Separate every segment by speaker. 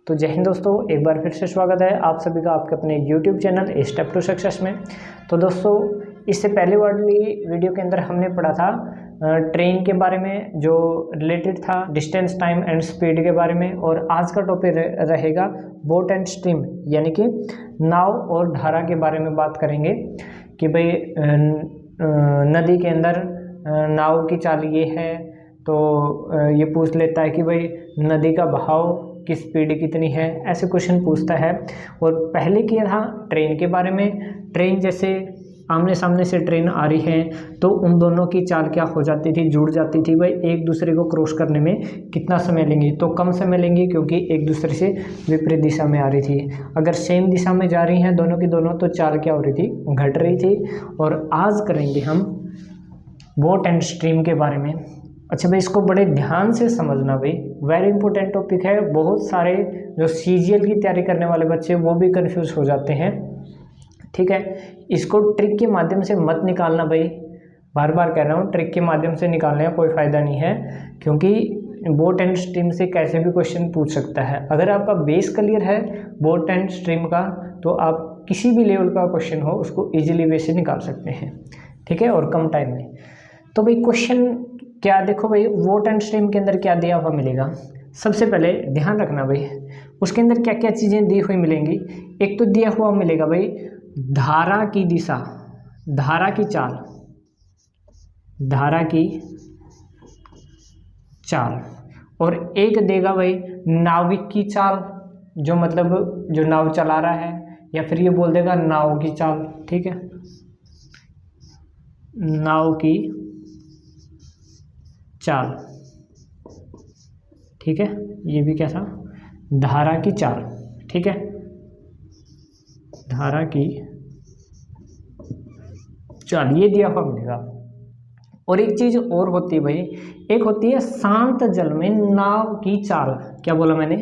Speaker 1: तो जय हिंद दोस्तों, एक बार फिर से स्वागत है आप सभी का आपके अपने YouTube channel step to success में। तो दोस्तों, इससे पहले वाली वीडियो के अंदर हमने पढ़ा था ट्रेन के बारे में, जो रिलेटेड था डिस्टेंस, टाइम एंड स्पीड के बारे में। और आज का टॉपिक रहेगा बोट एंड स्ट्रीम, यानी कि नाव और धारा के बारे में बात करेंगे कि भाई नदी के अंदर नाव की चाल ये है, तो ये पूछ लेता है कि भाई नदी का बहाव की स्पीड कितनी है, ऐसे क्वेश्चन पूछता है। और पहले किया था ट्रेन के बारे में। ट्रेन जैसे आमने सामने से ट्रेन आ रही है तो उन दोनों की चाल क्या हो जाती थी, जुड़ जाती थी। भाई एक दूसरे को क्रॉस करने में कितना समय लेंगी, तो कम समय लेंगी, क्योंकि एक दूसरे से विपरीत दिशा में आ रही थी। अगर सेम दिशा में जा रही हैं दोनों की दोनों, तो चाल क्या हो रही थी, घट रही थी। और आज करेंगे हम बोट एंड स्ट्रीम के बारे में। अच्छा भाई, इसको बड़े ध्यान से समझना भाई, वेरी इंपॉर्टेंट टॉपिक है। बहुत सारे जो CGL की तैयारी करने वाले बच्चे वो भी कंफ्यूज हो जाते हैं, ठीक है। इसको ट्रिक के माध्यम से मत निकालना भाई, बार बार कह रहा हूँ, ट्रिक के माध्यम से निकालने का कोई फ़ायदा नहीं है, क्योंकि बोट एंड स्ट्रीम से कैसे भी क्वेश्चन पूछ सकता है। अगर आपका बेस क्लियर है बोट एंड स्ट्रीम का, तो आप किसी भी लेवल का क्वेश्चन हो उसको ईजिली वे से निकाल सकते हैं, ठीक है, और कम टाइम में। तो भाई क्वेश्चन क्या, देखो भाई, बोट एंड स्ट्रीम के अंदर क्या दिया हुआ मिलेगा। सबसे पहले ध्यान रखना भाई, उसके अंदर क्या क्या चीज़ें दी हुई मिलेंगी। एक तो दिया हुआ मिलेगा भाई धारा की दिशा, धारा की चाल, धारा की चाल। और एक देगा भाई नाविक की चाल, जो मतलब जो नाव चला रहा है, या फिर ये बोल देगा नाव की चाल, ठीक है, नाव की चाल, ठीक है। ये भी क्या था, धारा की चाल, ठीक है, धारा की चाल, ये दिया हुआ मिलेगा। और एक चीज और होती है भाई, एक होती है शांत जल में नाव की चाल। क्या बोला मैंने,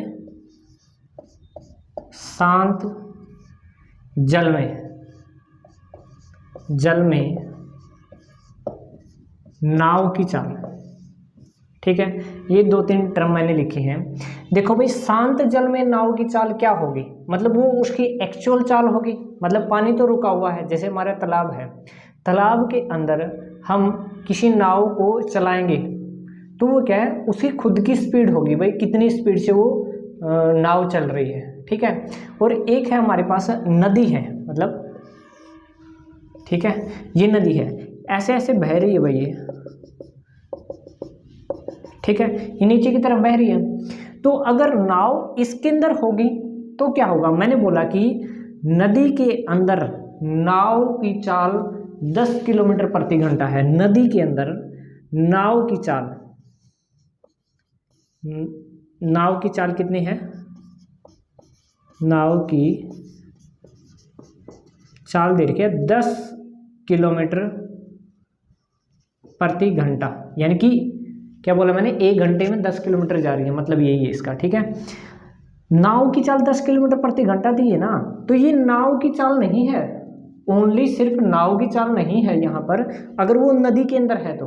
Speaker 1: शांत जल में नाव की चाल, ठीक है। ये दो तीन टर्म मैंने लिखे हैं। देखो भाई, शांत जल में नाव की चाल क्या होगी, मतलब वो उसकी एक्चुअल चाल होगी। मतलब पानी तो रुका हुआ है, जैसे हमारा तालाब है, तालाब के अंदर हम किसी नाव को चलाएंगे तो वो क्या है, उसकी खुद की स्पीड होगी भाई, कितनी स्पीड से वो नाव चल रही है, ठीक है। और एक है हमारे पास नदी है, मतलब ठीक है, ये नदी है, ऐसे ऐसे बह रही है भाई ये, ठीक है, ये नीचे की तरफ बह रही है। तो अगर नाव इसके अंदर होगी तो क्या होगा, मैंने बोला कि नदी के अंदर नाव की चाल 10 किलोमीटर प्रति घंटा है। नदी के अंदर नाव की चाल, नाव की चाल कितनी है, नाव की चाल दे रखी है 10 किलोमीटर प्रति घंटा, यानी कि क्या बोला मैंने, 1 घंटे में 10 किलोमीटर जा रही है, मतलब यही है इसका, ठीक है। नाव की चाल 10 किलोमीटर प्रति घंटा दी है ना, तो ये नाव की चाल नहीं है, ओनली सिर्फ नाव की चाल नहीं है यहाँ पर। अगर वो नदी के अंदर है तो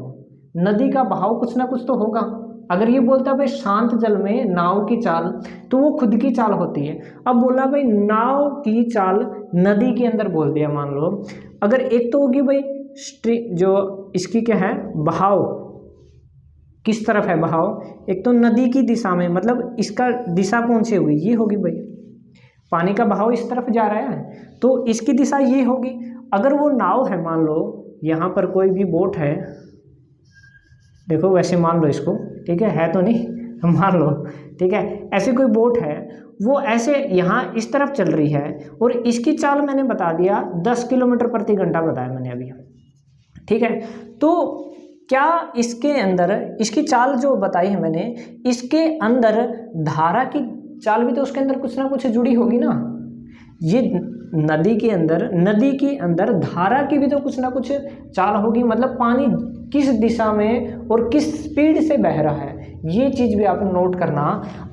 Speaker 1: नदी का बहाव कुछ ना कुछ तो होगा। अगर ये बोलता भाई शांत जल में नाव की चाल, तो वो खुद की चाल होती है। अब बोला भाई नाव की चाल नदी के अंदर बोल दिया, मान लो। अगर एक तो होगी भाई जो इसकी क्या है, बहाव किस तरफ है, बहाव एक तो नदी की दिशा में, मतलब इसका दिशा कौन सी होगी, ये होगी भाई, पानी का बहाव इस तरफ जा रहा है तो इसकी दिशा ये होगी। अगर वो नाव है, मान लो यहाँ पर कोई भी बोट है, देखो वैसे मान लो इसको, ठीक है तो नहीं, मान लो, ठीक है, ऐसे कोई बोट है, वो ऐसे यहाँ इस तरफ चल रही है, और इसकी चाल मैंने बता दिया 10 किलोमीटर प्रति घंटा बताया मैंने अभी, ठीक है। तो क्या इसके अंदर इसकी चाल जो बताई है मैंने, इसके अंदर धारा की चाल भी तो उसके अंदर कुछ ना कुछ जुड़ी होगी ना। ये नदी के अंदर धारा की भी तो कुछ ना कुछ चाल होगी, मतलब पानी किस दिशा में और किस स्पीड से बह रहा है, ये चीज़ भी आप नोट करना।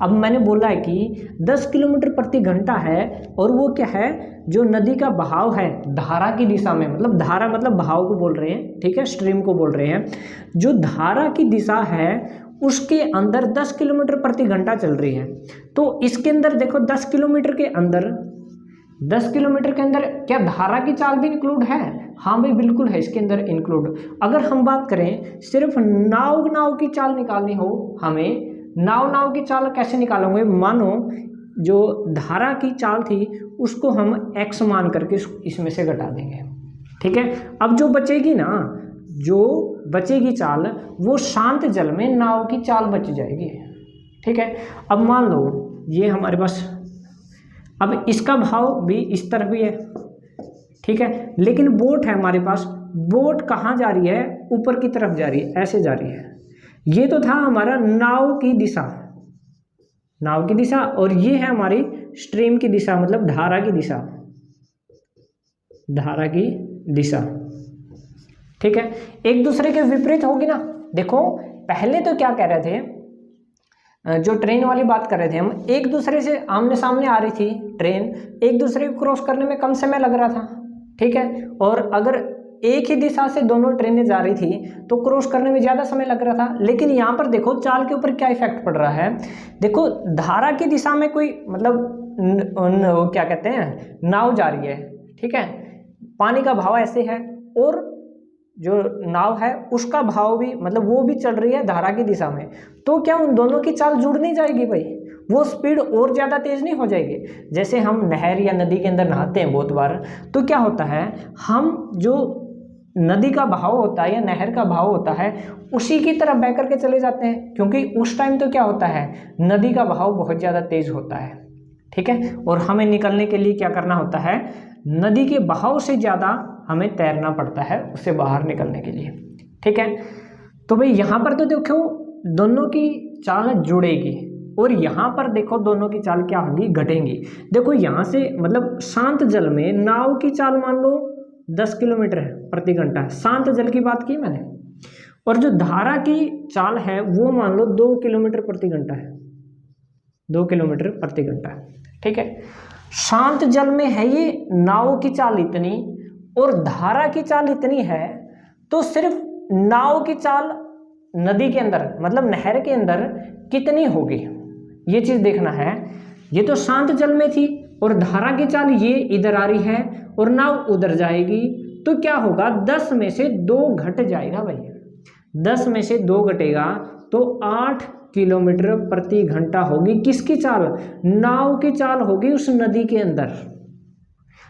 Speaker 1: अब मैंने बोला है कि 10 किलोमीटर प्रति घंटा है, और वो क्या है, जो नदी का बहाव है धारा की दिशा में, मतलब धारा मतलब बहाव को बोल रहे हैं, ठीक है, स्ट्रीम को बोल रहे हैं। जो धारा की दिशा है उसके अंदर 10 किलोमीटर प्रति घंटा चल रही है। तो इसके अंदर देखो 10 किलोमीटर के अंदर क्या धारा की चाल भी इंक्लूड है? हाँ भाई बिल्कुल है, इसके अंदर इंक्लूड। अगर हम बात करें सिर्फ नाव की चाल निकालनी हो हमें, नाव की चाल कैसे निकालेंगे? मानो जो धारा की चाल थी उसको हम x मान करके इसमें से घटा देंगे, ठीक है। अब जो बचेगी चाल वो शांत जल में नाव की चाल बच जाएगी, ठीक है। अब मान लो ये हमारे पास, अब इसका भाव भी इस तरफ भी है, ठीक है, लेकिन बोट है हमारे पास, बोट कहाँ जा रही है? ऊपर की तरफ जा रही है, ऐसे जा रही है। ये तो था हमारा नाव की दिशा, और ये है हमारी स्ट्रीम की दिशा, मतलब धारा की दिशा, ठीक है। एक दूसरे के विपरीत होगी ना। देखो पहले तो क्या कह रहे थे, जो ट्रेन वाली बात कर रहे थे हम, एक दूसरे से आमने सामने आ रही थी ट्रेन, एक दूसरे को क्रॉस करने में कम समय लग रहा था, ठीक है। और अगर एक ही दिशा से दोनों ट्रेनें जा रही थी तो क्रॉस करने में ज़्यादा समय लग रहा था। लेकिन यहाँ पर देखो चाल के ऊपर क्या इफेक्ट पड़ रहा है। देखो धारा की दिशा में कोई मतलब क्या कहते हैं, नाव जा रही है, ठीक है, पानी का भाव ऐसे है, और जो नाव है उसका भाव भी मतलब वो भी चल रही है धारा की दिशा में। तो क्या उन दोनों की चाल जुड़ नहीं जाएगी भाई? वो स्पीड और ज़्यादा तेज़ नहीं हो जाएगी? जैसे हम नहर या नदी के अंदर नहाते हैं बहुत बार, तो क्या होता है, हम जो नदी का भाव होता है या नहर का भाव होता है उसी की तरफ बह करके चले जाते हैं, क्योंकि उस टाइम तो क्या होता है, नदी का भाव बहुत ज़्यादा तेज़ होता है, ठीक है। और हमें निकलने के लिए क्या करना होता है, नदी के बहाव से ज़्यादा हमें तैरना पड़ता है उससे बाहर निकलने के लिए, ठीक है। तो भाई यहाँ पर तो देखो दोनों की चाल जुड़ेगी, और यहाँ पर देखो दोनों की चाल क्या होगी, घटेंगी। देखो यहाँ से मतलब शांत जल में नाव की चाल मान लो 10 किलोमीटर प्रति घंटा, शांत जल की बात की मैंने, और जो धारा की चाल है वो मान लो 2 किलोमीटर प्रति घंटा है, 2 किलोमीटर प्रति घंटा, ठीक है। शांत जल में है ये नाव की चाल इतनी और धारा की चाल इतनी है, तो सिर्फ नाव की चाल नदी के अंदर मतलब नहर के अंदर कितनी होगी, ये चीज़ देखना है। ये तो शांत जल में थी और धारा की चाल ये इधर आ रही है और नाव उधर जाएगी, तो क्या होगा, 10 में से 2 घट जाएगा भाई, 10 में से 2 घटेगा तो 8 किलोमीटर प्रति घंटा होगी किसकी चाल, नाव की चाल होगी उस नदी के अंदर।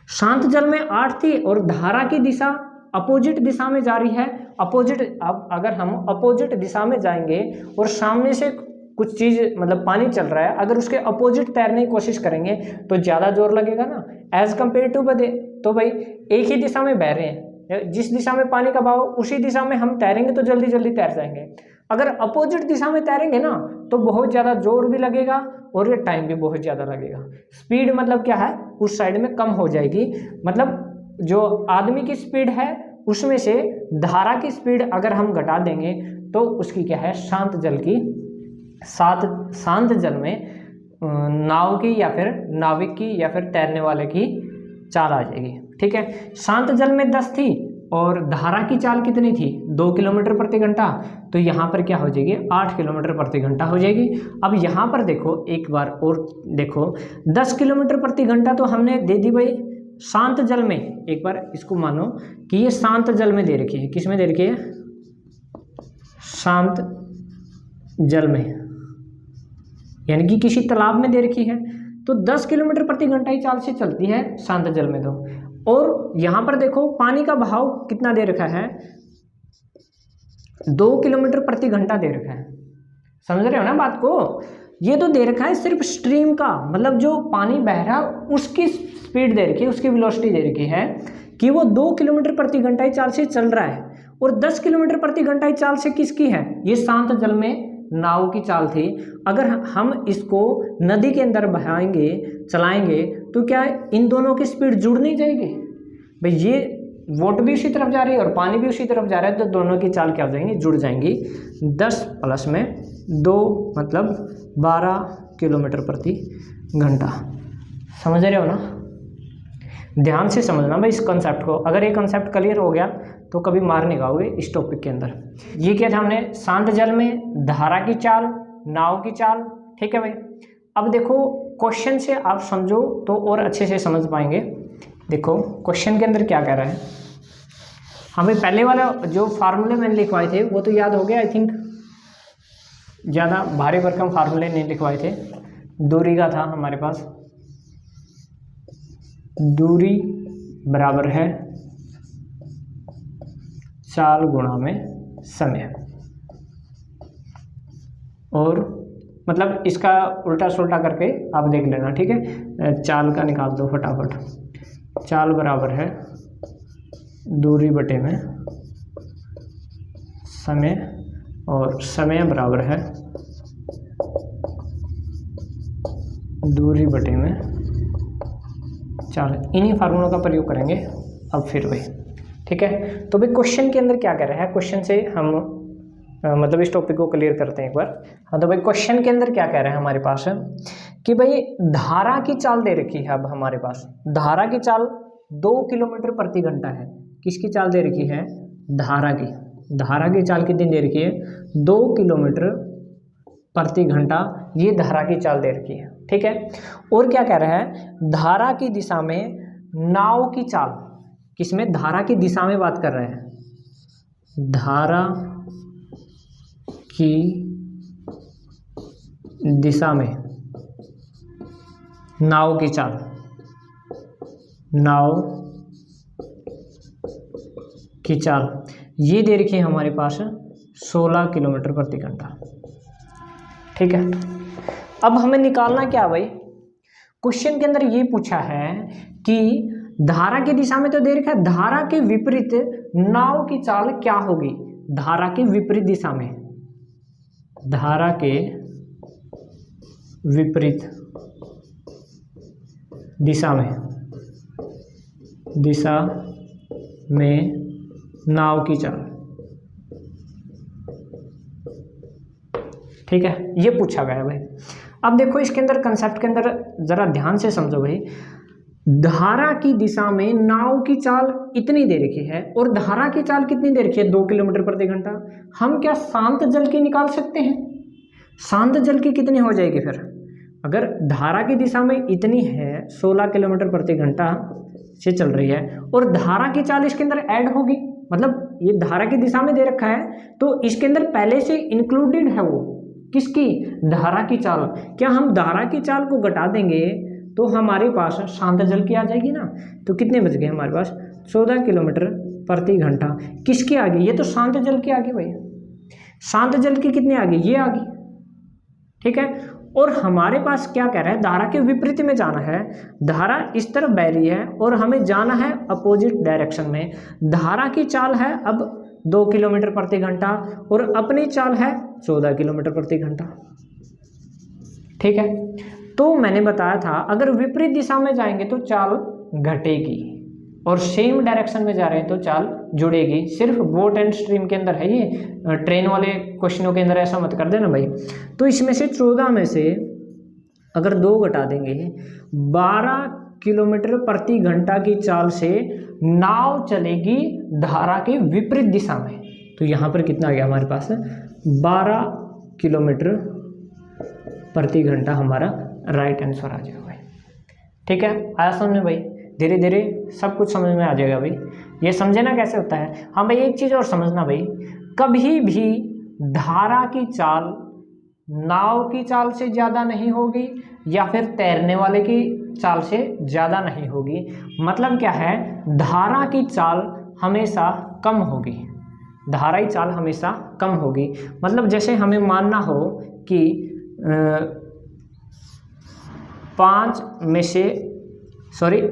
Speaker 1: शांत जल में 8 थी और धारा की दिशा अपोजिट दिशा में जा रही है, अपोजिट। अब अगर हम अपोजिट दिशा में जाएंगे और सामने से कुछ चीज़ मतलब पानी चल रहा है, अगर उसके अपोजिट तैरने की कोशिश करेंगे तो ज़्यादा जोर लगेगा ना, एज कम्पेयर टू बदे। तो भाई एक ही दिशा में बह रहे हैं, जिस दिशा में पानी का बहाव उसी दिशा में हम तैरेंगे तो जल्दी जल्दी तैर जाएंगे। अगर अपोजिट दिशा में तैरेंगे ना तो बहुत ज़्यादा जोर भी लगेगा और ये टाइम भी बहुत ज़्यादा लगेगा। स्पीड मतलब क्या है, उस साइड में कम हो जाएगी, मतलब जो आदमी की स्पीड है उसमें से धारा की स्पीड अगर हम घटा देंगे तो उसकी क्या है, शांत जल में नाव की या फिर नाविक की या फिर तैरने वाले की चाल आ जाएगी, ठीक है। शांत जल में 10 थी और धारा की चाल कितनी थी, 2 किलोमीटर प्रति घंटा, तो यहाँ पर क्या हो जाएगी, 8 किलोमीटर प्रति घंटा हो जाएगी। अब यहाँ पर देखो एक बार और देखो, 10 किलोमीटर प्रति घंटा तो हमने दे दी भाई शांत जल में। एक बार इसको मानो कि ये शांत जल में दे रखी है, किस में दे रखी है, शांत जल में, यानी कि किसी तालाब में दे रखी है। तो 10 किलोमीटर प्रति घंटा ही चाल से चलती है शांत जल में तो। और यहाँ पर देखो पानी का बहाव कितना दे रखा है, 2 किलोमीटर प्रति घंटा दे रखा है, समझ रहे हो ना बात को। ये तो दे रखा है सिर्फ स्ट्रीम का, मतलब जो पानी बह रहा है उसकी स्पीड दे रखी है, उसकी वेलोसिटी दे रखी है कि वो 2 किलोमीटर प्रति घंटा ही चाल से चल रहा है। और 10 किलोमीटर प्रति घंटा ही चाल से किसकी है, ये शांत जल में नाव की चाल थी। अगर हम इसको नदी के अंदर बहाएंगे चलाएंगे तो क्या इन दोनों की स्पीड जुड़ नहीं जाएगी भाई, ये वोट भी उसी तरफ जा रही है और पानी भी उसी तरफ जा रहा है, तो दोनों की चाल क्या हो जाएंगी, जुड़ जाएंगी। 10 प्लस में 2 मतलब 12 किलोमीटर प्रति घंटा, समझ रहे हो ना। ध्यान से समझना भाई इस कंसेप्ट को, अगर ये कंसेप्ट क्लियर हो गया तो कभी मार नहीं खाओगे इस टॉपिक के अंदर। ये क्या था हमने, शांत जल में धारा की चाल, नाव की चाल। ठीक है भाई, अब देखो क्वेश्चन से आप समझो तो और अच्छे से समझ पाएंगे। देखो क्वेश्चन के अंदर क्या कह रहा है, हमें पहले वाला जो फार्मूले मैंने लिखवाए थे वो तो याद हो गया आई थिंक, ज़्यादा भारी भरकम फार्मूले नहीं लिखवाए थे। दूरी का था हमारे पास, दूरी बराबर है चाल गुणा में समय, और मतलब इसका उल्टा सुल्टा करके आप देख लेना। ठीक है, चाल का निकाल दो फटाफट। चाल बराबर है दूरी बटे में समय, और समय बराबर है दूरी बटे में चाल। इन्हीं फार्मूलों का प्रयोग करेंगे अब फिर भाई। ठीक है, तो भाई क्वेश्चन के अंदर क्या कह रहा है, क्वेश्चन से हम मतलब इस टॉपिक को क्लियर करते हैं एक बार। हाँ, तो भाई क्वेश्चन के अंदर क्या कह रहा है हमारे पास कि भाई धारा की चाल दे रखी है। अब हमारे पास धारा की चाल 2 किलोमीटर प्रति घंटा है। किसकी चाल दे रखी है, धारा की। धारा की चाल कितनी दे रखी है, 2 किलोमीटर प्रति घंटा, ये धारा की चाल दे रखी है। ठीक है, और क्या कह रहा है, धारा की दिशा में नाव की चाल। किसमें, धारा की दिशा में बात कर रहे हैं, धारा की दिशा में नाव की चाल, नाव की चाल ये दे रखी है हमारे पास 16 किलोमीटर प्रति घंटा। ठीक है, अब हमें निकालना क्या भाई, क्वेश्चन के अंदर ये पूछा है कि धारा की दिशा में तो दे रखा है, धारा के विपरीत नाव की चाल क्या होगी। धारा के विपरीत दिशा में, धारा के विपरीत दिशा में नाव की चाल। ठीक है, ये पूछा गया भाई। अब देखो इसके अंदर कंसेप्ट के अंदर जरा ध्यान से समझो भाई। धारा की दिशा में नाव की चाल इतनी दे रखी है, और धारा की चाल कितनी दे रखी है, 2 किलोमीटर प्रति घंटा। हम क्या शांत जल की निकाल सकते हैं, शांत जल की कितनी हो जाएगी फिर, अगर धारा की दिशा में इतनी है 16 किलोमीटर प्रति घंटा से चल रही है, और धारा की चाल इसके अंदर ऐड होगी, मतलब ये धारा की दिशा में दे रखा है तो इसके अंदर पहले से इंक्लूडेड है वो किसकी, धारा की चाल। क्या हम धारा की चाल को घटा देंगे तो हमारे पास शांत जल की आ जाएगी ना। तो कितने बच गए हमारे पास, 14 किलोमीटर प्रति घंटा। किसकी आ गई, ये तो शांत जल की आ गई भाई। शांत जल की कितनी आ गई, ये आ गई। ठीक है, और हमारे पास क्या कह रहा है, धारा के विपरीत में जाना है। धारा इस तरफ बह रही है और हमें जाना है अपोजिट डायरेक्शन में। धारा की चाल है अब 2 किलोमीटर प्रति घंटा, और अपनी चाल है 14 किलोमीटर प्रति घंटा। ठीक है, तो मैंने बताया था अगर विपरीत दिशा में जाएंगे तो चाल घटेगी, और सेम डायरेक्शन में जा रहे हैं तो चाल जुड़ेगी। सिर्फ बोट एंड स्ट्रीम के अंदर है ये, ट्रेन वाले क्वेश्चनों के अंदर ऐसा मत कर देना भाई। तो इसमें से 14 में से अगर 2 घटा देंगे, 12 किलोमीटर प्रति घंटा की चाल से नाव चलेगी धारा के विपरीत दिशा में। तो यहाँ पर कितना आ गया हमारे पास, 12 किलोमीटर प्रति घंटा हमारा राइट आंसर आ जाएगा भाई। ठीक है, आया समझ में भाई, धीरे धीरे सब कुछ समझ में आ जाएगा भाई। ये समझे ना कैसे होता है। हाँ भाई, एक चीज़ और समझना भाई, कभी भी धारा की चाल नाव की चाल से ज़्यादा नहीं होगी, या फिर तैरने वाले की चाल से ज़्यादा नहीं होगी। मतलब क्या है, धारा की चाल हमेशा कम होगी, धारा की चाल हमेशा कम होगी। मतलब जैसे हमें मानना हो कि 5 में से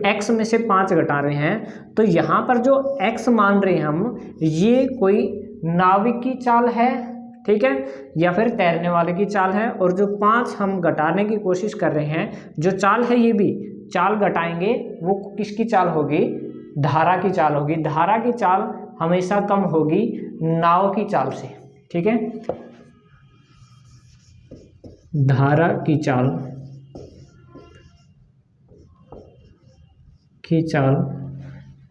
Speaker 1: x में से 5 घटा रहे हैं, तो यहाँ पर जो x मान रहे हैं हम, ये कोई नाविक की चाल है, ठीक है, या फिर तैरने वाले की चाल है। और जो 5 हम घटाने की कोशिश कर रहे हैं, जो चाल है ये भी चाल घटाएंगे, वो किसकी चाल होगी, धारा की चाल होगी। धारा की चाल हमेशा कम होगी नाव की चाल से। ठीक है, धारा की चाल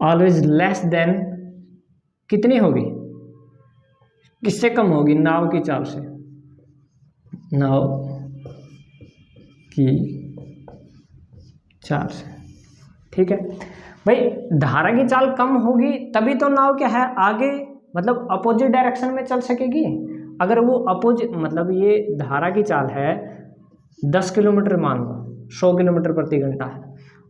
Speaker 1: ऑलवेज लेस देन कितनी होगी, किससे कम होगी, नाव की चाल से, नाव की चाल से। ठीक है भाई, धारा की चाल कम होगी तभी तो नाव क्या है आगे मतलब अपोजिट डायरेक्शन में चल सकेगी। अगर वो अपोजिट मतलब ये धारा की चाल है 10 किलोमीटर मान लो 100 किलोमीटर प्रति घंटा है,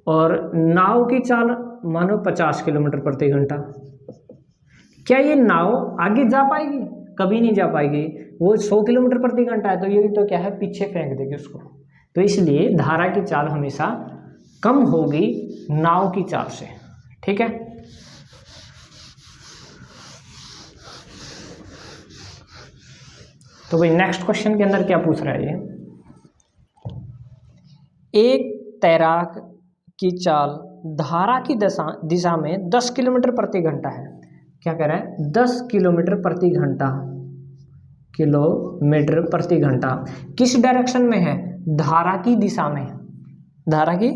Speaker 1: और नाव की चाल मानो 50 किलोमीटर प्रति घंटा, क्या ये नाव आगे जा पाएगी, कभी नहीं जा पाएगी। वो 100 किलोमीटर प्रति घंटा है तो ये तो क्या है पीछे फेंक देगी उसको। तो इसलिए धारा की चाल हमेशा कम होगी नाव की चाल से। ठीक है, तो भाई नेक्स्ट क्वेश्चन के अंदर क्या पूछ रहा है ये, एक तैराक की चाल धारा की दिशा में 10 किलोमीटर प्रति घंटा है। क्या कह रहा है, 10 किलोमीटर प्रति घंटा, किलोमीटर प्रति घंटा किस डायरेक्शन में है, धारा की दिशा में, धारा की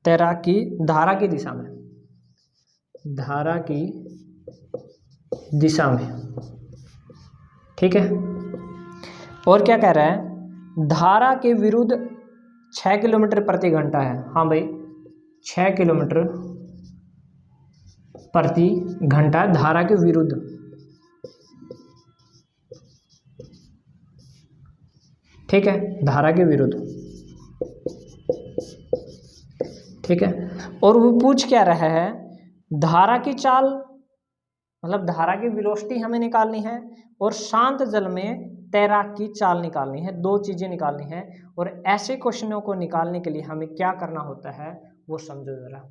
Speaker 1: तैराक की धारा की दिशा में, धारा की दिशा में। ठीक है, और क्या कह रहा है, धारा के विरुद्ध 6 किलोमीटर प्रति घंटा है। हाँ भाई 6 किलोमीटर प्रति घंटा धारा के विरुद्ध। ठीक है, धारा के विरुद्ध। ठीक है, और वो पूछ क्या रहा है, धारा की चाल मतलब धारा की वेलोसिटी हमें निकालनी है और शांत जल में तैराक की चाल निकालनी है, दो चीजें निकालनी है। और ऐसे क्वेश्चनों को निकालने के लिए हमें क्या करना होता है वो समझो जरा।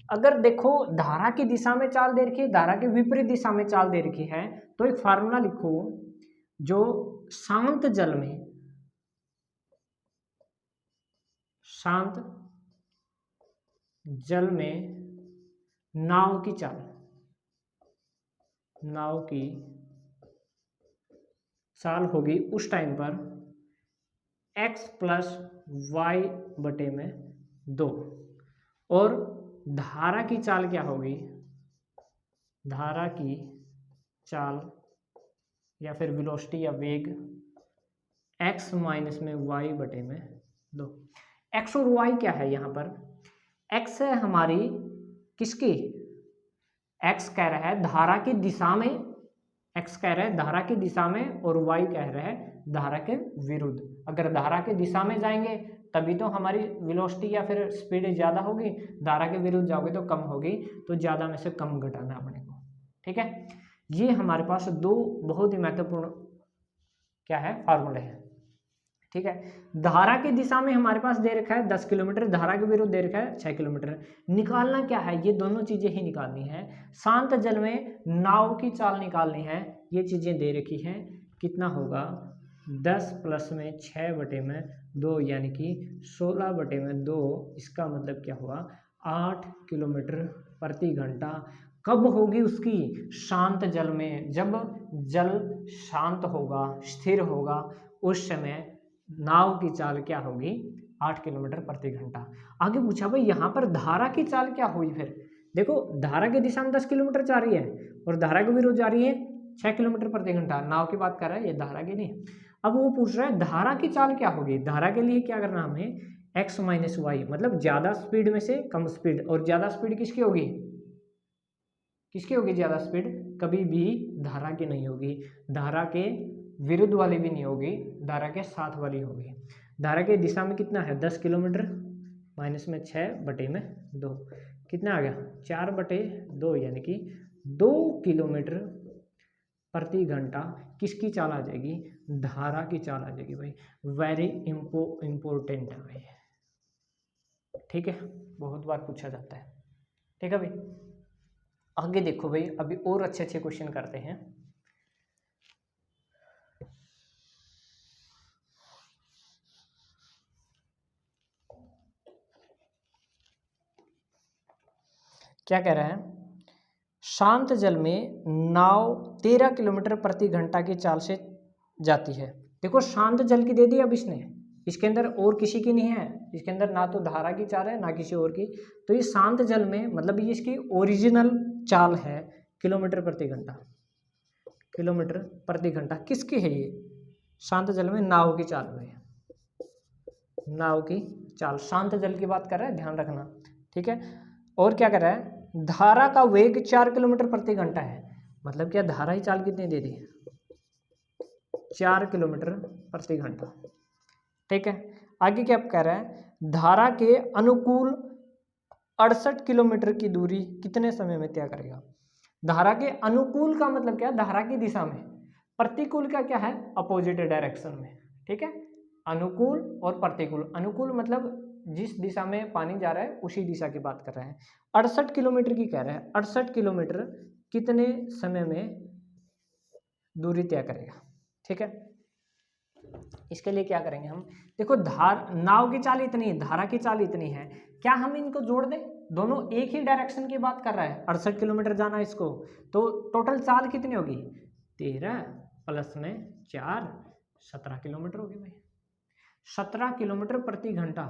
Speaker 1: अगर देखो धारा की दिशा में चाल दे रखी है, धारा के विपरीत दिशा में चाल दे रखी है, तो एक फार्मूला लिखो, जो शांत जल में, शांत जल में नाव की चाल, नाव की चाल होगी उस टाइम पर x प्लस वाई बटे में 2। और धारा की चाल क्या होगी, धारा की चाल या फिर वेलोसिटी या वेग x माइनस में y बटे में 2। x और y क्या है यहाँ पर, x है हमारी किसकी, x कह रहा है धारा की दिशा में, x कह रहा है धारा की दिशा में, और y कह रहा है धारा के विरुद्ध। अगर धारा की दिशा में जाएंगे तभी तो हमारी वेलोसिटी या फिर स्पीड ज़्यादा होगी, धारा के विरुद्ध जाओगे तो कम होगी, तो ज़्यादा में से कम घटाना अपने को। ठीक है, ये हमारे पास दो बहुत ही महत्वपूर्ण क्या है फार्मूले हैं। ठीक है, धारा की दिशा में हमारे पास दे रखा है 10 किलोमीटर, धारा के विरुद्ध दे रखा है 6 किलोमीटर। निकालना क्या है, ये दोनों चीजें ही निकालनी है। शांत जल में नाव की चाल निकालनी है, ये चीजें दे रखी हैं। कितना होगा, 10 प्लस में 6 बटे में 2 यानी कि 16 बटे में 2। इसका मतलब क्या हुआ, 8 किलोमीटर प्रति घंटा। कब होगी उसकी, शांत जल में, जब जल शांत होगा, स्थिर होगा, उस समय नाव की चाल क्या होगी, 8 किलोमीटर प्रति घंटा। आगे पूछा भाई यहाँ पर धारा की चाल क्या हुई, फिर देखो धारा की दिशा में 10 किलोमीटर जा रही है और धारा के विरुद्ध जा रही है 6 किलोमीटर प्रति घंटा। नाव की बात कर रहा है, ये धारा की नहीं। अब वो पूछ रहा है धारा की चाल क्या होगी। धारा के लिए क्या करना हमें, x माइनस वाई, मतलब ज्यादा स्पीड में से कम स्पीड। और ज्यादा स्पीड किसकी होगी, किसकी होगी ज्यादा स्पीड, कभी भी धारा की नहीं होगी, धारा के विरुद्ध वाली भी नहीं होगी, धारा के साथ वाली होगी। धारा के दिशा में कितना है, 10 किलोमीटर माइनस में 6 बटे में 2, कितना आ गया, 4 बटे 2 यानी कि 2 किलोमीटर प्रति घंटा किसकी चाल आ जाएगी, धारा की चाल आ जाएगी। भाई वेरी इम्पोर्टेंट है भाई, ठीक है, बहुत बार पूछा जाता है। ठीक है भाई, आगे देखो भाई, अभी और अच्छे अच्छे क्वेश्चन करते हैं। क्या कह रहा है, शांत जल में नाव 13 किलोमीटर प्रति घंटा की चाल से जाती है। देखो शांत जल की दे दी अब इसने, इसके अंदर और किसी की नहीं है, इसके अंदर ना तो धारा की चाल है ना किसी और की। तो ये शांत जल में मतलब ये इसकी ओरिजिनल चाल है किलोमीटर प्रति घंटा, किलोमीटर प्रति घंटा किसकी है ये? शांत जल में नाव की चाल में, नाव की चाल, शांत जल की बात कर रहा है, ध्यान रखना, ठीक है। और क्या कर रहा है, धारा का वेग 4 किलोमीटर प्रति घंटा है, मतलब क्या धारा ही चाल कितनी दे दी, 4 किलोमीटर प्रति घंटा, ठीक है। आगे क्या कह रहा है, धारा के अनुकूल 68 किलोमीटर की दूरी कितने समय में तय करेगा। धारा के अनुकूल का मतलब क्या, धारा की दिशा में, प्रतिकूल का क्या है, अपोजिट डायरेक्शन में, ठीक है। अनुकूल और प्रतिकूल, अनुकूल मतलब जिस दिशा में पानी जा रहा है उसी दिशा की बात कर रहे हैं। 68 किलोमीटर की कह रहे हैं, 68 किलोमीटर कितने समय में दूरी तय करेगा, ठीक है। इसके लिए क्या करेंगे हम, देखो नाव की चाल इतनी है, धारा की चाल इतनी है, क्या हम इनको जोड़ दें, दोनों एक ही डायरेक्शन की बात कर रहा है, 68 किलोमीटर जाना है इसको, तो टोटल चाल कितनी होगी, 13 प्लस में 4, 17 किलोमीटर होगी भाई, 17 किलोमीटर प्रति घंटा।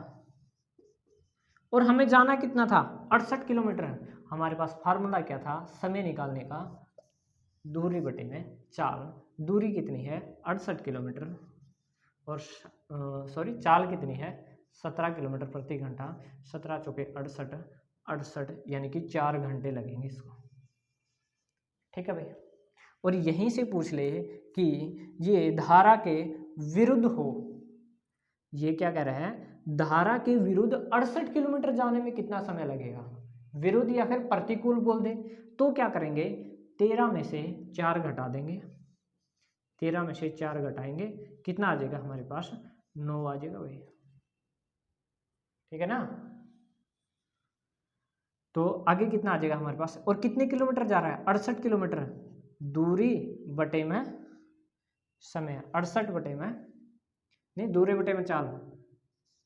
Speaker 1: और हमें जाना कितना था, 68 किलोमीटर। हमारे पास फार्मूला क्या था, समय निकालने का, दूरी बटे में चाल, दूरी कितनी है 68 किलोमीटर, और सॉरी चाल कितनी है 17 किलोमीटर प्रति घंटा, 17 चौके 68, 68 यानी कि 4 घंटे लगेंगे इसको, ठीक है भाई। और यहीं से पूछ ले कि ये धारा के विरुद्ध हो, ये क्या कह रहे हैं, धारा के विरुद्ध 68 किलोमीटर जाने में कितना समय लगेगा, विरुद्ध या फिर प्रतिकूल बोल दे, तो क्या करेंगे, 13 में से 4 घटा देंगे, 13 में से 4 घटाएंगे, कितना आ जाएगा हमारे पास, 9 आ जाएगा भाई, ठीक है ना। तो आगे कितना आ जाएगा हमारे पास, और कितने किलोमीटर जा रहा है, 68 किलोमीटर, दूरी बटे में समय, 68 बटे में नहीं, दूरी बटे में चाल,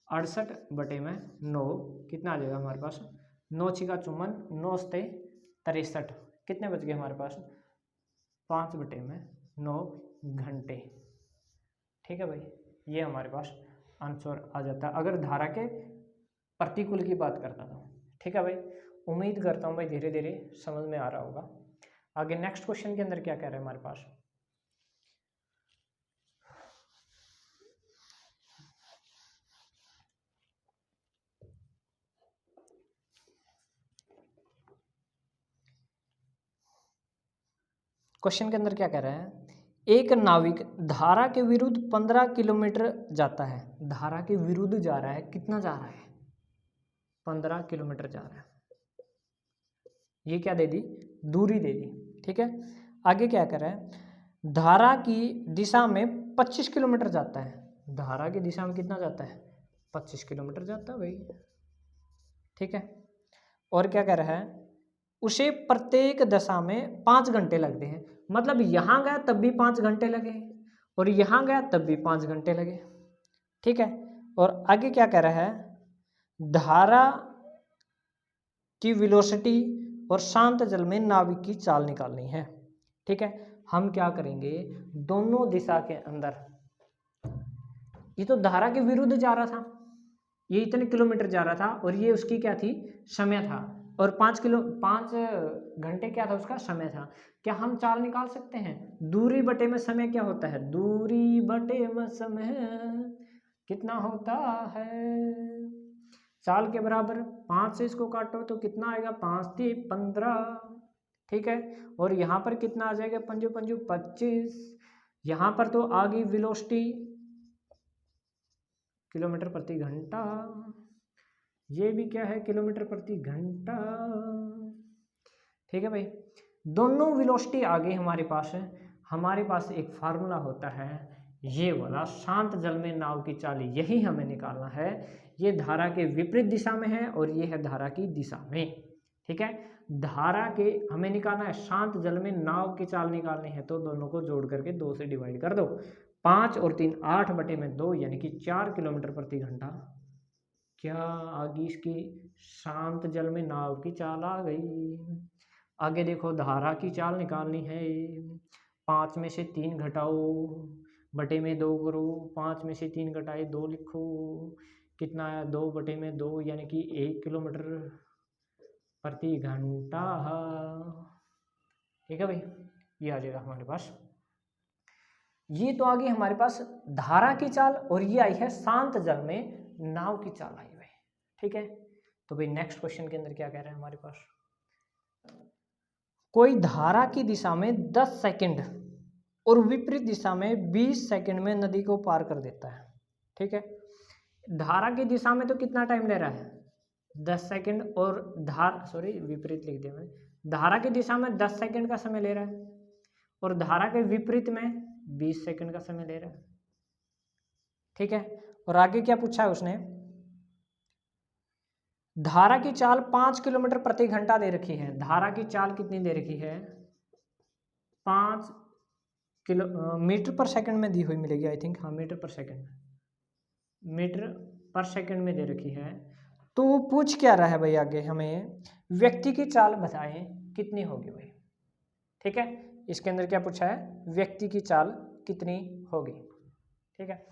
Speaker 1: 68 बटे में 9, कितना आ जाएगा हमारे पास, 9 छिका 54, 9 सते 63, कितने बच गए हमारे पास, 5 बटे में 9 घंटे, ठीक है भाई। ये हमारे पास आंसर आ जाता अगर धारा के प्रतिकूल की बात करता था, ठीक है भाई। उम्मीद करता हूँ भाई धीरे धीरे समझ में आ रहा होगा। आगे नेक्स्ट क्वेश्चन के अंदर क्या कह रहे हैं हमारे पास, क्वेश्चन के अंदर क्या कह रहे हैं, एक नाविक धारा के विरुद्ध 15 किलोमीटर जाता है, धारा के विरुद्ध जा रहा है, कितना जा रहा है, 15 किलोमीटर जा रहा है, ये क्या दे दी, दूरी दे दी, ठीक है। आगे क्या कर रहा है, धारा की दिशा में 25 किलोमीटर जाता है, धारा की दिशा में कितना जाता है, 25 किलोमीटर जाता है भाई, ठीक है। और क्या कह रहा है, उसे प्रत्येक दशा में 5 घंटे लगते हैं, मतलब यहाँ गया तब भी 5 घंटे लगे और यहाँ गया तब भी 5 घंटे लगे, ठीक है। और आगे क्या कह रहा है, धारा की वेलोसिटी और शांत जल में नाविक की चाल निकालनी है, ठीक है। हम क्या करेंगे, दोनों दिशा के अंदर, ये तो धारा के विरुद्ध जा रहा था, ये इतने किलोमीटर जा रहा था और ये उसकी क्या थी, समय था, और 5 घंटे क्या था उसका समय था। क्या हम चाल निकाल सकते हैं, दूरी बटे में समय क्या होता है, दूरी बटे में समय कितना होता है, चाल के बराबर 5 से इसको काटो तो कितना आएगा, 5 × 3 = 15, ठीक है। और यहाँ पर कितना आ जाएगा, 5 × 5 = 25, यहाँ पर तो आ गई वेलोसिटी किलोमीटर प्रति घंटा, ये भी क्या है, किलोमीटर प्रति घंटा, ठीक है भाई। दोनों वेलोसिटी आ गई हमारे पास है, हमारे पास एक फार्मूला होता है ये वाला, शांत जल में नाव की चाल, यही हमें निकालना है। ये धारा के विपरीत दिशा में है और ये है धारा की दिशा में, ठीक है। धारा के हमें निकालना है, शांत जल में नाव की चाल निकालनी है, तो दोनों को जोड़ करके 2 से डिवाइड कर दो, 5 और 3 8 बटे में 2 यानी कि 4 किलोमीटर प्रति घंटा। क्या आ गई इसकी, शांत जल में नाव की चाल आ गई। आगे देखो, धारा की चाल निकालनी है, 5 में से 3 घटाओ, बटे में 2 करो, 5 में से 3 घटाए 2 लिखो, कितना आया, 2 बटे में 2 यानी कि 1 किलोमीटर, प्रति घंटा। ठीक है भाई, ये आ जाएगा हमारे पास। ये तो आ गई हमारे पास धारा की चाल, और ये आई है शांत जल में नाव की चाल आई भाई। ठीक है, तो भाई नेक्स्ट क्वेश्चन के अंदर क्या कह रहे हैं हमारे पास, कोई धारा की दिशा में 10 सेकंड और विपरीत दिशा में 20 सेकंड में नदी को पार कर देता है। ठीक है, धारा की दिशा में तो कितना टाइम ले रहा है 10 सेकंड, और विपरीत लिख दिया मैंने, धारा की दिशा में 10 सेकंड का समय ले रहा है, और धारा के विपरीत में 20 सेकंड का समय ले रहा है। ठीक है, और आगे क्या पूछा है उसने, धारा की चाल 5 किलोमीटर प्रति घंटा दे रखी है। धारा की चाल कितनी दे रखी है, 5 मीटर पर सेकंड में दी हुई मिलेगी आई थिंक, हाँ मीटर पर सेकंड में दे रखी है। तो वो पूछ क्या रहा है भाई आगे, हमें व्यक्ति की चाल बताएं कितनी होगी भाई। ठीक है, इसके अंदर क्या पूछा है, व्यक्ति की चाल कितनी होगी। ठीक है,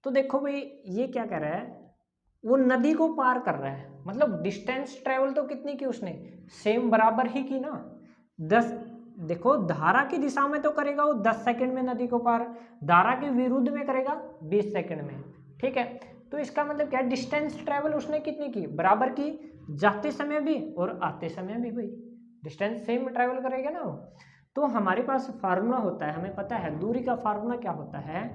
Speaker 1: तो देखो भाई ये क्या कह रहा है, वो नदी को पार कर रहा है, मतलब डिस्टेंस ट्रेवल तो कितनी की उसने, सेम बराबर ही की ना, 10। देखो धारा की दिशा में तो करेगा वो 10 सेकंड में नदी को पार, धारा के विरुद्ध में करेगा 20 सेकंड में। ठीक है, तो इसका मतलब क्या, डिस्टेंस ट्रेवल उसने कितनी की, बराबर की, जाते समय भी और आते समय भी भाई डिस्टेंस सेम ट्रेवल करेगा ना वो। तो हमारे पास फार्मूला होता है, हमें पता है दूरी का फार्मूला क्या होता है,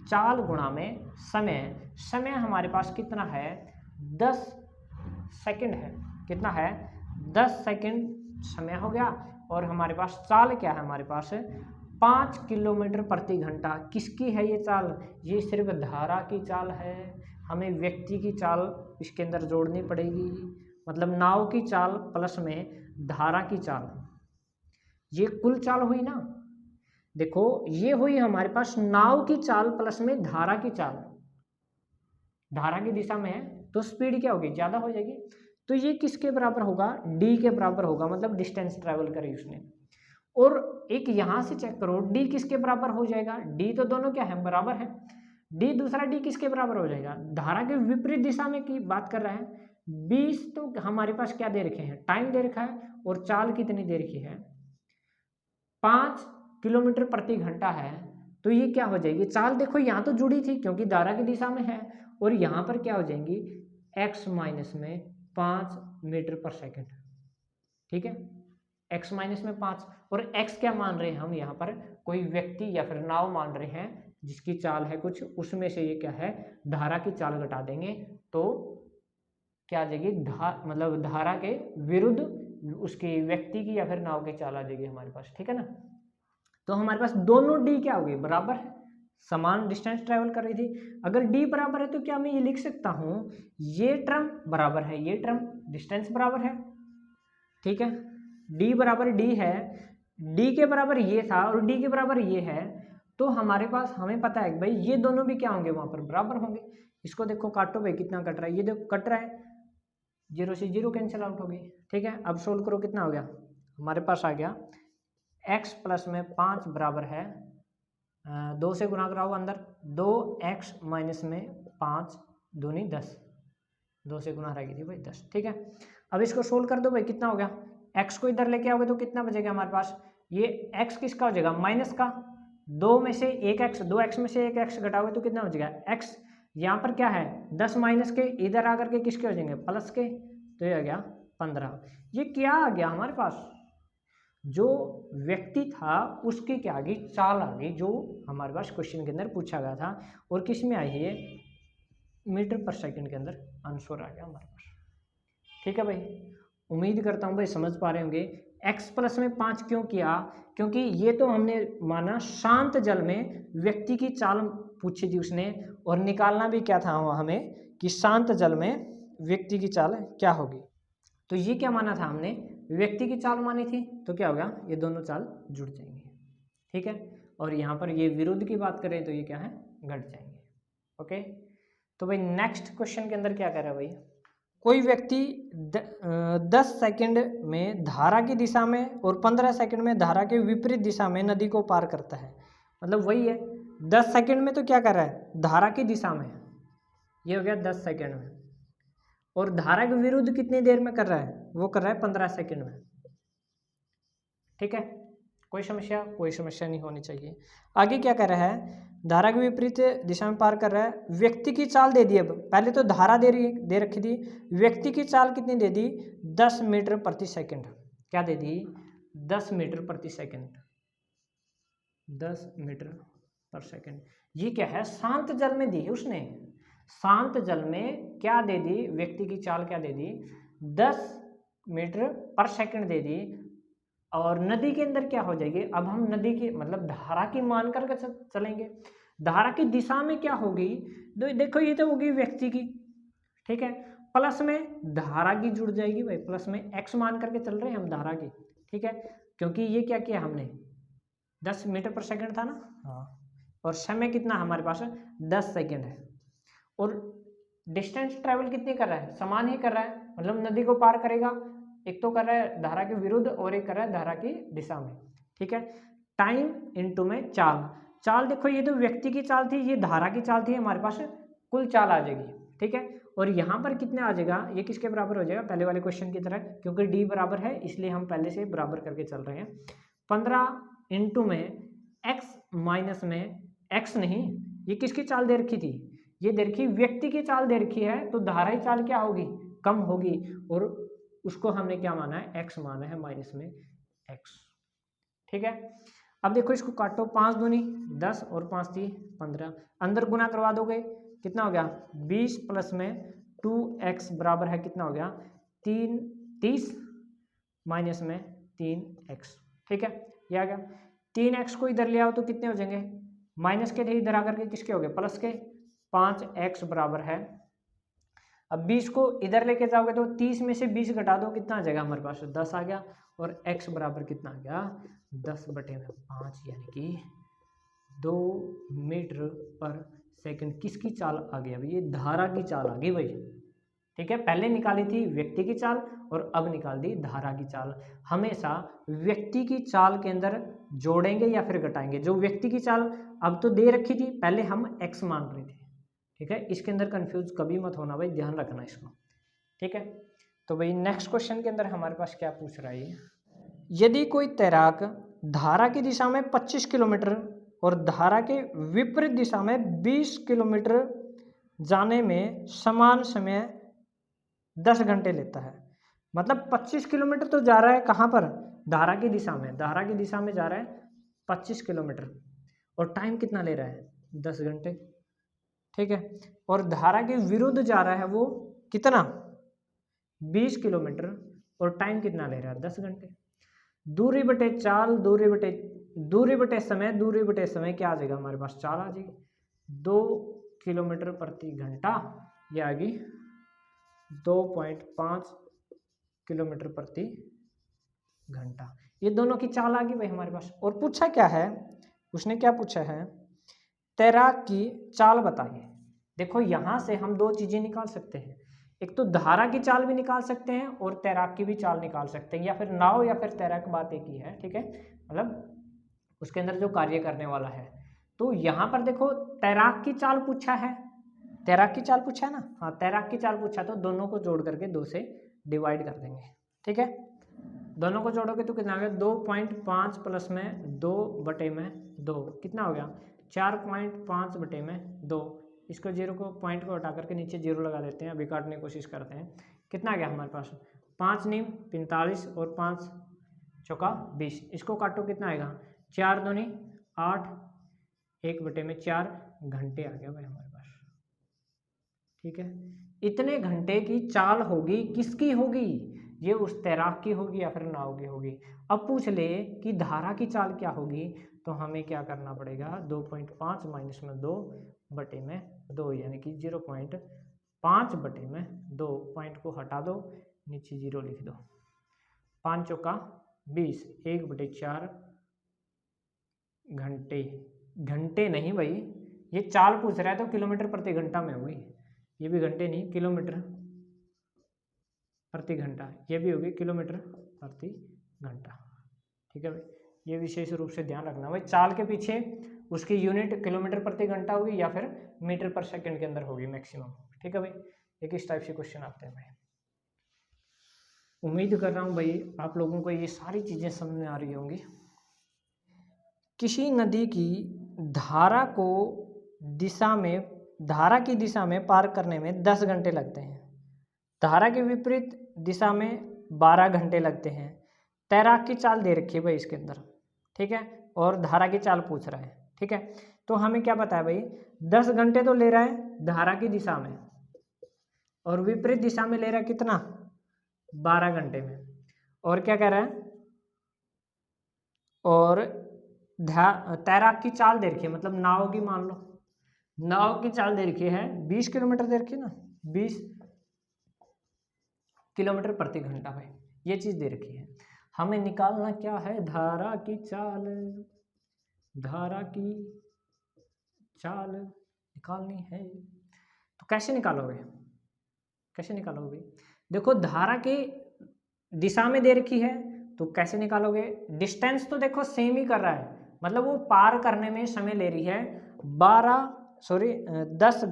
Speaker 1: चाल गुणा में समय। समय हमारे पास कितना है, 10 सेकंड है, कितना है 10 सेकंड समय हो गया, और हमारे पास चाल क्या है, हमारे पास 5 किलोमीटर प्रति घंटा। किसकी है ये चाल, ये सिर्फ धारा की चाल है, हमें व्यक्ति की चाल इसके अंदर जोड़नी पड़ेगी, मतलब नाव की चाल प्लस में धारा की चाल, ये कुल चाल हुई ना। देखो ये हुई हमारे पास नाव की चाल प्लस में धारा की चाल, धारा की दिशा में है तो स्पीड क्या होगी, ज्यादा हो जाएगी, तो ये किसके बराबर होगा, डी के बराबर होगा, मतलब डिस्टेंस ट्रेवल करी उसने। और एक यहां से चेक करो, डी किसके बराबर हो जाएगा, डी तो दोनों क्या है, बराबर है, डी दूसरा डी किसके बराबर हो जाएगा, धारा के विपरीत दिशा में की बात कर रहा है। 20 तो हमारे पास क्या दे रखे हैं, टाइम दे रखा है, और चाल कितनी दे रखी है, 5 किलोमीटर प्रति घंटा है, तो ये क्या हो जाएगी, चाल देखो यहाँ तो जुड़ी थी क्योंकि धारा की दिशा में है, और यहाँ पर क्या हो जाएंगी, x माइनस में 5 मीटर पर सेकंड। ठीक है, x माइनस में 5, और x क्या मान रहे हैं हम यहाँ पर, कोई व्यक्ति या फिर नाव मान रहे हैं जिसकी चाल है कुछ, उसमें से ये क्या है, धारा की चाल घटा देंगे तो क्या आ जाएगी, मतलब धारा के विरुद्ध उसकी व्यक्ति की या फिर नाव की चाल आ जाएगी हमारे पास। ठीक है ना, तो हमारे पास दोनों डी क्या हो गई, बराबर है, समान डिस्टेंस ट्रेवल कर रही थी। अगर डी बराबर है तो क्या मैं ये लिख सकता हूँ, ये टर्म बराबर है ये टर्म, डिस्टेंस बराबर है। ठीक है, डी बराबर डी है, डी के बराबर ये था और डी के बराबर ये है, तो हमारे पास हमें पता है कि भाई ये दोनों भी क्या होंगे, वहां पर बराबर होंगे। इसको देखो काटो भाई, कितना कट रहा है, ये देखो कट रहा है, 0 से 0 कैंसिल आउट हो गई। ठीक है, अब सोल्व करो, कितना हो गया हमारे पास आ गया, x प्लस में 5 बराबर है 2 से गुना कराओ अंदर, 2x माइनस में 5 दूनी 10, 2 से गुना रहेगी थी भाई 10। ठीक है, अब इसको सोल्व कर दो भाई, कितना हो गया, x को इधर लेके आओगे तो कितना बचेगा हमारे पास, ये x किसका हो जाएगा, माइनस का, 2 में से 1x, 2x में से 1x घटाओगे तो कितना बचेगा x, यहाँ पर क्या है 10 माइनस के, इधर आकर के किसके हो जाएंगे, प्लस के, तो ये आ गया 15। ये क्या आ गया हमारे पास, जो व्यक्ति था उसकी क्या आ गई, चाल आ गई, जो हमारे पास क्वेश्चन के अंदर पूछा गया था, और किस में आई है ये, मीटर पर सेकंड के अंदर आंसर आ गया हमारे पास। ठीक है भाई, उम्मीद करता हूँ भाई समझ पा रहे होंगे। x प्लस में 5 क्यों किया, क्योंकि ये तो हमने माना शांत जल में व्यक्ति की चाल पूछी थी उसने, और निकालना भी क्या था हमें कि शांत जल में व्यक्ति की चाल क्या होगी, तो ये क्या माना था हमने, व्यक्ति की चाल मानी थी, तो क्या होगा, ये दोनों चाल जुड़ जाएंगे। ठीक है, और यहाँ पर ये विरुद्ध की बात करें तो ये क्या है, घट जाएंगे। ओके, तो भाई नेक्स्ट क्वेश्चन के अंदर क्या कह रहा है भाई, कोई व्यक्ति 10 सेकंड में धारा की दिशा में और 15 सेकंड में धारा के विपरीत दिशा में नदी को पार करता है। मतलब वही है, 10 सेकंड में तो क्या कर रहा है, धारा की दिशा में, ये हो गया 10 सेकंड में, और धारा के विरुद्ध कितनी देर में कर रहा है, वो कर रहा है 15 सेकंड में। ठीक है, कोई समस्या नहीं होनी चाहिए। आगे क्या कर रहा है, धारा के विपरीत दिशा में पार कर रहा है। व्यक्ति की चाल दे दी, अब पहले तो धारा दे रखी थी, व्यक्ति की चाल कितनी दे दी, 10 मीटर प्रति सेकंड। क्या दे दी, 10 मीटर प्रति सेकंड, 10 मीटर पर सेकंड। ये क्या है, शांत जल में दी है उसने, शांत जल में क्या दे दी, व्यक्ति की चाल क्या दे दी, 10 मीटर पर सेकंड दे दी। और नदी के अंदर क्या हो जाएगी, अब हम नदी की मतलब धारा की मान करके चलेंगे। धारा की दिशा में क्या होगी, देखो ये तो होगी व्यक्ति की, ठीक है, प्लस में धारा की जुड़ जाएगी भाई, प्लस में x मान करके चल रहे हैं हम धारा की, ठीक है, क्योंकि ये क्या किया हमने, 10 मीटर पर सेकंड था ना, हाँ, और समय कितना हमारे पास 10 सेकंड है, और डिस्टेंस ट्रेवल कितनी कर रहा है, समान ही कर रहा है, मतलब नदी को पार करेगा, एक तो कर रहा है धारा के विरुद्ध और एक कर रहा है धारा की दिशा में। ठीक है, टाइम इनटू में चाल देखो ये तो व्यक्ति की चाल थी, ये धारा की चाल थी, हमारे पास कुल चाल आ जाएगी। ठीक है, और यहाँ पर कितने आ जाएगा, ये किसके बराबर हो जाएगा, पहले वाले क्वेश्चन की तरह, क्योंकि डी बराबर है इसलिए हम पहले से बराबर करके चल रहे हैं। 15 इंटू में एक्स माइनस में एक्स नहीं, ये किसकी चाल दे रखी थी, ये दे रखी व्यक्ति की चाल दे रखी है, तो धारा की चाल क्या होगी, कम होगी, और उसको हमने क्या माना है, एक्स माना है, माइनस में एक्स। ठीक है, अब देखो इसको काटो, 5 दूनी 10 और 5 × 3 = 15, अंदर गुना करवा दोगे कितना हो गया, 20 प्लस में 2x बराबर है कितना हो गया, 30 माइनस में 3x। ठीक है, ये आ गया, 3x को इधर ले आओ तो कितने हो जाएंगे, माइनस के थे इधर आकर के किसके हो गए, प्लस के, 5x बराबर है। अब 20 को इधर लेके जाओगे तो 30 में से 20 घटा दो, कितना आ जाएगा हमारे पास, 10 आ गया, और x बराबर कितना आ गया, 10/5, यानी कि 2 मीटर पर सेकंड। किसकी चाल आ गई, अभी ये धारा की चाल आ गई भाई। ठीक है, पहले निकाली थी व्यक्ति की चाल और अब निकाल दी धारा की चाल। हमेशा व्यक्ति की चाल के अंदर जोड़ेंगे या फिर घटाएंगे, जो व्यक्ति की चाल अब तो दे रखी थी, पहले हम x मान रहे थे। ठीक है, इसके अंदर कंफ्यूज कभी मत होना भाई, ध्यान रखना इसको। ठीक है, तो भाई नेक्स्ट क्वेश्चन के अंदर हमारे पास क्या पूछ रहा है, यदि कोई तैराक धारा की दिशा में 25 किलोमीटर और धारा के विपरीत दिशा में 20 किलोमीटर जाने में समान समय 10 घंटे लेता है, मतलब 25 किलोमीटर तो जा रहा है कहाँ पर, धारा की दिशा में, धारा की दिशा में जा रहा है 25 किलोमीटर, और टाइम कितना ले रहा है, 10 घंटे। ठीक है, और धारा के विरुद्ध जा रहा है वो कितना, 20 किलोमीटर, और टाइम कितना ले रहा है, 10 घंटे। दूरी बटे चाल, दूरी बटे समय क्या आ जाएगा हमारे पास, चाल आ जाएगी, 2 किलोमीटर प्रति घंटा, ये आ गई 2.5 किलोमीटर प्रति घंटा। ये दोनों की चाल आ गई भाई हमारे पास। और पूछा क्या है, उसने क्या पूछा है, तैराक की चाल बताइए। देखो यहाँ से हम 2 चीजें निकाल सकते हैं, एक तो धारा की चाल भी निकाल सकते हैं और तैराक की भी चाल निकाल सकते हैं, या फिर नाव या फिर तैराक, बात एक ही है। ठीक है, मतलब उसके अंदर जो कार्य करने वाला है। तो यहाँ पर देखो तैराक की चाल पूछा है, तैराक की चाल पूछा है ना, हाँ तैराक की चाल पूछा, तो दोनों को जोड़ करके 2 से डिवाइड कर देंगे। ठीक है, दोनों को जोड़ोगे तो कितना हो गया, 2.5 प्लस में 2/2 कितना हो गया, 4.5/2। इसको जीरो को पॉइंट को हटा करके नीचे 0 लगा देते हैं, अभी काटने की कोशिश करते हैं, कितना आ गया हमारे पास, 5 × 9 = 45 और 5 × 4 = 20। इसको काटो कितना आएगा, 4 × 2 = 8, 1/4 घंटे आ गया भाई हमारे पास। ठीक है, इतने घंटे की चाल होगी, किसकी होगी, ये उस तैराक की होगी या फिर नाव की होगी। अब पूछ ले कि धारा की चाल क्या होगी, तो हमें क्या करना पड़ेगा, 2.5 माइनस में 2/2 यानी कि 0.5/2, पॉइंट को हटा दो, नीचे 0 लिख दो, 5 × 20, 1/4 घंटे। घंटे नहीं भाई, ये चाल पूछ रहा है तो किलोमीटर प्रति घंटा में होगी, ये भी घंटे नहीं, किलोमीटर प्रति घंटा, ये भी होगी किलोमीटर प्रति घंटा। ठीक है भाई, ये विशेष रूप से ध्यान रखना भाई, चाल के पीछे उसकी यूनिट किलोमीटर प्रति घंटा होगी या फिर मीटर पर सेकंड के अंदर होगी मैक्सिमम। ठीक है भाई, एक इस टाइप से क्वेश्चन आते हैं भाई। उम्मीद कर रहा हूँ भाई आप लोगों को ये सारी चीज़ें समझ में आ रही होंगी। किसी नदी की धारा की दिशा में पार करने में 10 घंटे लगते हैं। धारा के विपरीत दिशा में 12 घंटे लगते हैं। तैराक की चाल दे रखी है भाई इसके अंदर, ठीक है, और धारा की चाल पूछ रहा है, ठीक है। तो हमें क्या पता है भाई, 10 घंटे तो ले रहा है धारा की दिशा में, और विपरीत दिशा में ले रहा है कितना, 12 घंटे में। और क्या कह रहा है, और तैराक की चाल दे रखी है, मतलब नाव की, मान लो नाव की चाल दे रखी है 20 किलोमीटर दे रखी है ना, 20 किलोमीटर प्रति घंटा भाई, ये चीज दे रखी है। हमें निकालना क्या है, धारा की चाल निकालनी है। तो कैसे निकालोगे, देखो धारा की दिशा में दे रखी है तो कैसे निकालोगे, डिस्टेंस तो देखो सेम ही कर रहा है, मतलब वो पार करने में समय ले रही है 10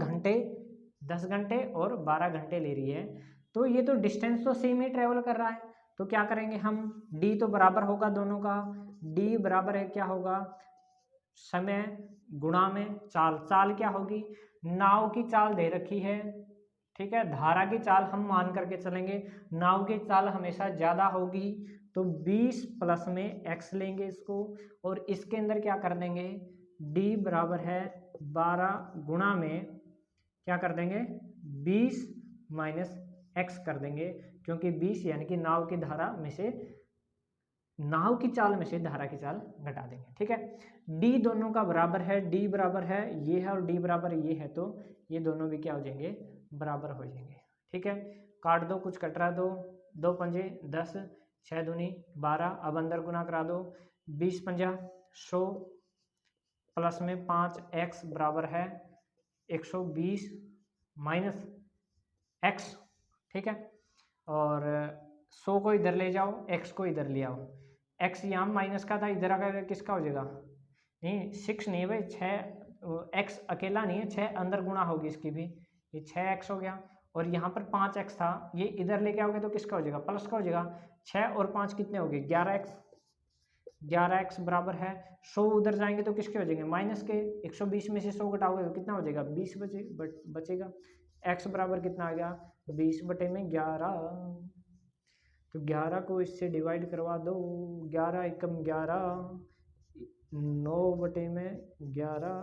Speaker 1: घंटे और 12 घंटे ले रही है। तो ये तो डिस्टेंस तो सेम ही ट्रेवल कर रहा है, तो क्या करेंगे हम, d तो बराबर होगा दोनों का, d बराबर है क्या होगा, समय गुणा में चाल। चाल क्या होगी, नाव की चाल दे रखी है, ठीक है, धारा की चाल हम मान करके चलेंगे, नाव की चाल हमेशा ज़्यादा होगी, तो 20 प्लस में x लेंगे इसको, और इसके अंदर क्या कर देंगे, d बराबर है 12 गुणा में क्या कर देंगे, 20 माइनस x कर देंगे, क्योंकि 20 यानी कि नाव की चाल में से धारा की चाल घटा देंगे, ठीक है। d दोनों का बराबर है, d बराबर है ये है और d बराबर ये है, तो ये दोनों भी क्या हो जाएंगे, बराबर हो जाएंगे, ठीक है। काट दो, कुछ कट रहा, 2 पंजे 10, 6 दूनी 12, अब अंदर गुना करा दो, 20 पंजा 100 प्लस में 5x बराबर है 120 माइनस x, ठीक है, और 100 को इधर ले जाओ, x को इधर ले आओ, x यहाँ माइनस का था, इधर आकर किसका हो जाएगा, नहीं 6 नहीं है भाई, 6 x अकेला नहीं है, 6 अंदर गुणा होगी इसकी भी, ये 6x हो गया, और यहाँ पर 5x था, ये इधर लेके आओगे तो किसका हो जाएगा, प्लस का हो जाएगा, 6 और 5 कितने हो गए, 11x बराबर है 100, उधर जाएंगे तो किसके हो जाएंगे, माइनस के, 120 में से 100 घटाओगे तो कितना हो जाएगा, 20 बचेगा, x बराबर कितना आ गया, 20/11, तो 11 को इससे डिवाइड करवा दो, 11 एकम 11, 9/11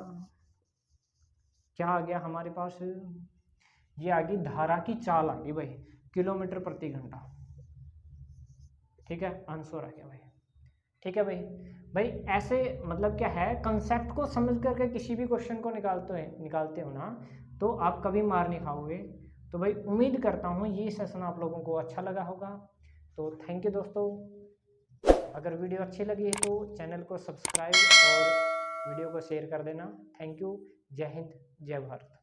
Speaker 1: क्या आ गया हमारे पास, ये आ गई धारा की चाल आ गई भाई, किलोमीटर प्रति घंटा, ठीक है, आंसर आ गया भाई, ठीक है भाई ऐसे मतलब क्या है, कंसेप्ट को समझ करके किसी भी क्वेश्चन को निकालते हो ना, तो आप कभी मार नहीं खाओगे। तो भाई उम्मीद करता हूँ ये सेशन आप लोगों को अच्छा लगा होगा, तो थैंक यू दोस्तों। अगर वीडियो अच्छी लगी है तो चैनल को सब्सक्राइब और वीडियो को शेयर कर देना। थैंक यू, जय हिंद, जय भारत।